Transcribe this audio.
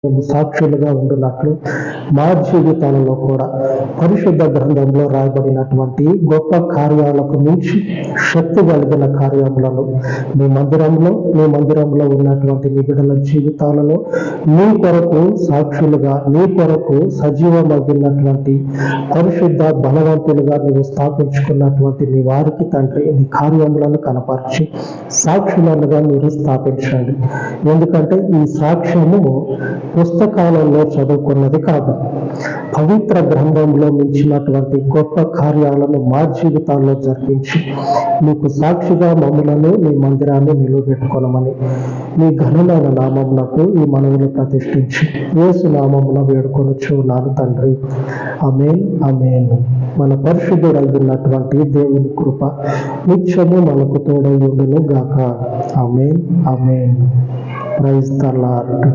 మేము సాక్షులుగా ఉండున్నట్లు మా జీవితాలలో కూడా పరిశుద్ధ గ్రంథంలో రాయబడినటువంటి గొప్ప కార్యాలకు మించి శక్తి కలిగిన కార్యములను మీ మందిరంలో ఉన్నటువంటి నిబిడల జీవితాలలో మీ కొరకు సాక్షులుగా, మీ కొరకు సజీవమగినటువంటి పరిశుద్ధ బలవంతులుగా నీవు స్థాపించుకున్నటువంటి నీ వారికి తండ్రి నీ కార్యములను కనపరిచి సాక్షులుగా మీరు స్థాపించండి. ఎందుకంటే ఈ సాక్ష్యము పుస్తకాలలో చదువుకున్నది కాదు, పవిత్ర గ్రంథంలో మించినటువంటి గొప్ప కార్యాలను మా జీవితాల్లో జరిపించి మీకు సాక్షిగా మమ్ములను మీ మందిరాన్ని నిలువబెట్టుకొనమని మీ ఘనమైన నామమునకు ఈ మనవులు ప్రతిష్ఠించి యేసు నామమున వేడుకొనుచున్నాను తండ్రి. ఆమేన్, ఆమేన్. మన పరిశుద్ధుడైనటువంటి దేవుని కృప నిత్యము మనకు తోడై ఉండును గాక. ఆమేన్, ఆమేన్. Praise the lord.